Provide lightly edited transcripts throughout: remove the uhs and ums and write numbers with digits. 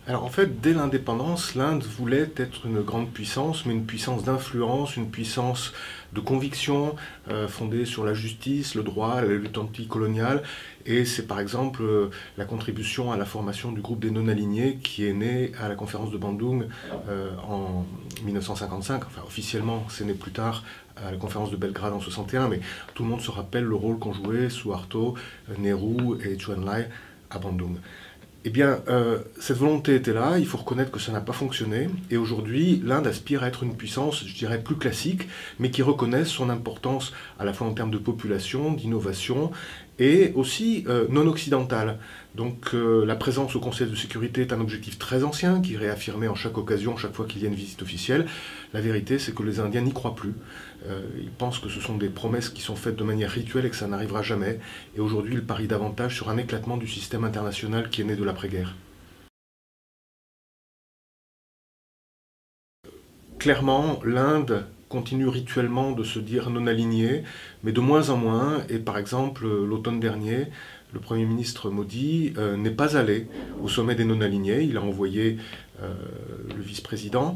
Alors en fait, dès l'indépendance, l'Inde voulait être une grande puissance, mais une puissance d'influence, une puissance de conviction fondée sur la justice, le droit, la lutte anticoloniale. Et c'est par exemple la contribution à la formation du groupe des non-alignés qui est né à la conférence de Bandung en 1955. Enfin, officiellement, c'est né plus tard à la conférence de Belgrade en 61, mais tout le monde se rappelle le rôle qu'ont joué Suharto, Nehru et Chou En-lai à Bandung. Eh bien, cette volonté était là, il faut reconnaître que ça n'a pas fonctionné, et aujourd'hui, l'Inde aspire à être une puissance, je dirais, plus classique, mais qui reconnaisse son importance à la fois en termes de population, d'innovation, et aussi non occidentale. Donc la présence au Conseil de sécurité est un objectif très ancien, qui est réaffirmé en chaque occasion, chaque fois qu'il y a une visite officielle. La vérité, c'est que les Indiens n'y croient plus. Ils pensent que ce sont des promesses qui sont faites de manière rituelle et que ça n'arrivera jamais. Et aujourd'hui, ils parient davantage sur un éclatement du système international qui est né de l'après-guerre. Clairement, l'Inde continue rituellement de se dire non alignée, mais de moins en moins. Et par exemple, l'automne dernier, le Premier ministre Modi n'est pas allé au sommet des non alignés. Il a envoyé le vice-président.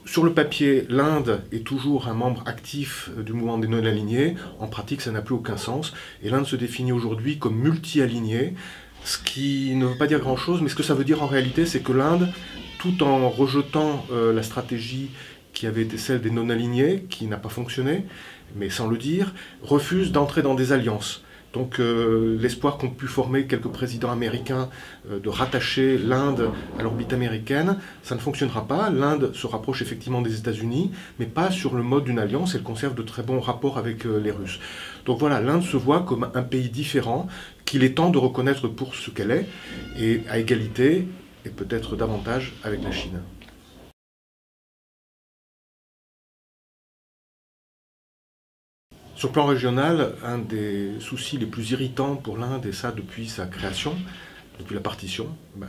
Sur le papier, l'Inde est toujours un membre actif du mouvement des non alignés. En pratique, ça n'a plus aucun sens. Et l'Inde se définit aujourd'hui comme multi-alignée, ce qui ne veut pas dire grand-chose, mais ce que ça veut dire en réalité, c'est que l'Inde, tout en rejetant la stratégie qui avait été celle des non-alignés, qui n'a pas fonctionné, mais sans le dire, refuse d'entrer dans des alliances. Donc l'espoir qu'ont pu former quelques présidents américains de rattacher l'Inde à l'orbite américaine, ça ne fonctionnera pas. L'Inde se rapproche effectivement des États-Unis, mais pas sur le mode d'une alliance. Elle conserve de très bons rapports avec les Russes. Donc voilà, l'Inde se voit comme un pays différent, qu'il est temps de reconnaître pour ce qu'elle est, et à égalité, et peut-être davantage, avec la Chine. Sur le plan régional, un des soucis les plus irritants pour l'Inde, et ça depuis sa création, depuis la partition,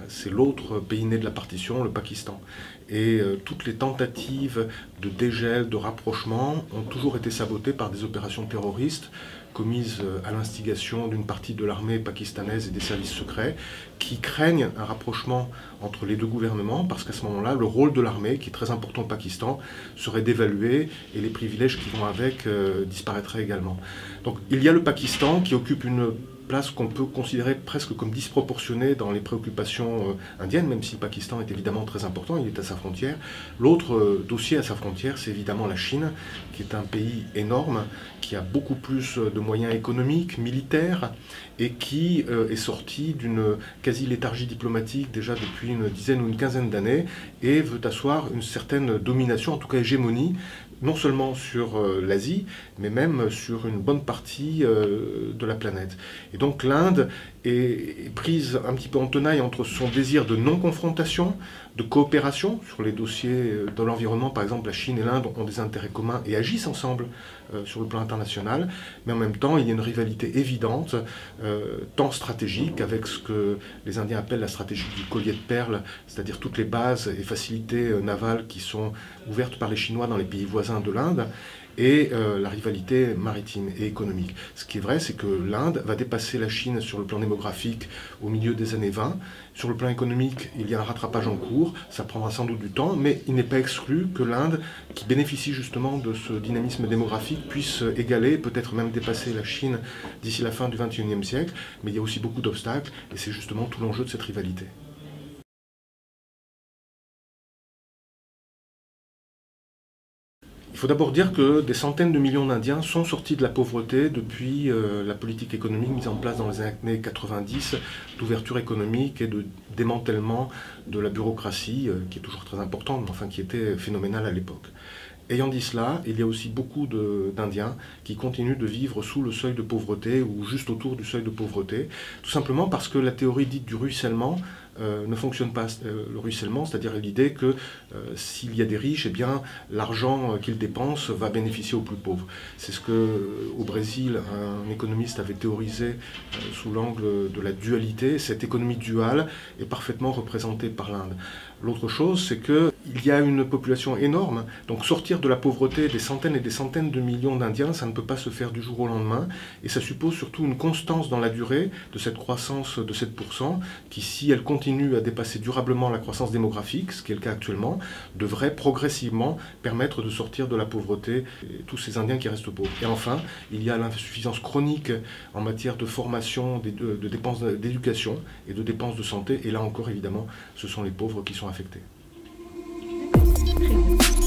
c'est l'autre pays né de la partition, le Pakistan. Et toutes les tentatives de dégel, de rapprochement ont toujours été sabotées par des opérations terroristes commises à l'instigation d'une partie de l'armée pakistanaise et des services secrets, qui craignent un rapprochement entre les deux gouvernements, parce qu'à ce moment-là, le rôle de l'armée, qui est très important au Pakistan, serait dévalué et les privilèges qui vont avec disparaîtraient également. Donc il y a le Pakistan qui occupe une place qu'on peut considérer presque comme disproportionnée dans les préoccupations indiennes, même si le Pakistan est évidemment très important, il est à sa frontière. L'autre dossier à sa frontière, c'est évidemment la Chine, qui est un pays énorme, qui a beaucoup plus de moyens économiques, militaires, et qui est sorti d'une quasi-léthargie diplomatique déjà depuis une dizaine ou une quinzaine d'années, et veut asseoir une certaine domination, en tout cas hégémonie, non seulement sur l'Asie, mais même sur une bonne partie de la planète. Et donc l'Inde est prise un petit peu en tenaille entre son désir de non-confrontation, de coopération sur les dossiers de l'environnement. Par exemple, la Chine et l'Inde ont des intérêts communs et agissent ensemble sur le plan international, mais en même temps, il y a une rivalité évidente, tant stratégique, avec ce que les Indiens appellent la stratégie du collier de perles, c'est-à-dire toutes les bases et facilités navales qui sont ouvertes par les Chinois dans les pays voisins de l'Inde, et la rivalité maritime et économique. Ce qui est vrai, c'est que l'Inde va dépasser la Chine sur le plan démographique au milieu des années 20. Sur le plan économique, il y a un rattrapage en cours, ça prendra sans doute du temps, mais il n'est pas exclu que l'Inde, qui bénéficie justement de ce dynamisme démographique, puisse égaler, peut-être même dépasser la Chine d'ici la fin du XXIe siècle, mais il y a aussi beaucoup d'obstacles, et c'est justement tout l'enjeu de cette rivalité. Il faut d'abord dire que des centaines de millions d'Indiens sont sortis de la pauvreté depuis la politique économique mise en place dans les années 90, d'ouverture économique et de démantèlement de la bureaucratie, qui est toujours très importante, mais enfin qui était phénoménale à l'époque. Ayant dit cela, il y a aussi beaucoup d'Indiens qui continuent de vivre sous le seuil de pauvreté ou juste autour du seuil de pauvreté, tout simplement parce que la théorie dite du ruissellement ne fonctionne pas le ruissellement, c'est-à-dire l'idée que s'il y a des riches, eh bien, l'argent qu'ils dépensent va bénéficier aux plus pauvres. C'est ce que, au Brésil, un économiste avait théorisé sous l'angle de la dualité. Cette économie duale est parfaitement représentée par l'Inde. L'autre chose, c'est qu'il y a une population énorme, donc sortir de la pauvreté des centaines et des centaines de millions d'Indiens, ça ne peut pas se faire du jour au lendemain, et ça suppose surtout une constance dans la durée de cette croissance de 7%, qui, si elle continue à dépasser durablement la croissance démographique, ce qui est le cas actuellement, devrait progressivement permettre de sortir de la pauvreté tous ces Indiens qui restent pauvres. Et enfin, il y a l'insuffisance chronique en matière de formation, de dépenses d'éducation et de dépenses de santé, et là encore, évidemment, ce sont les pauvres qui sont affectés. Très bien.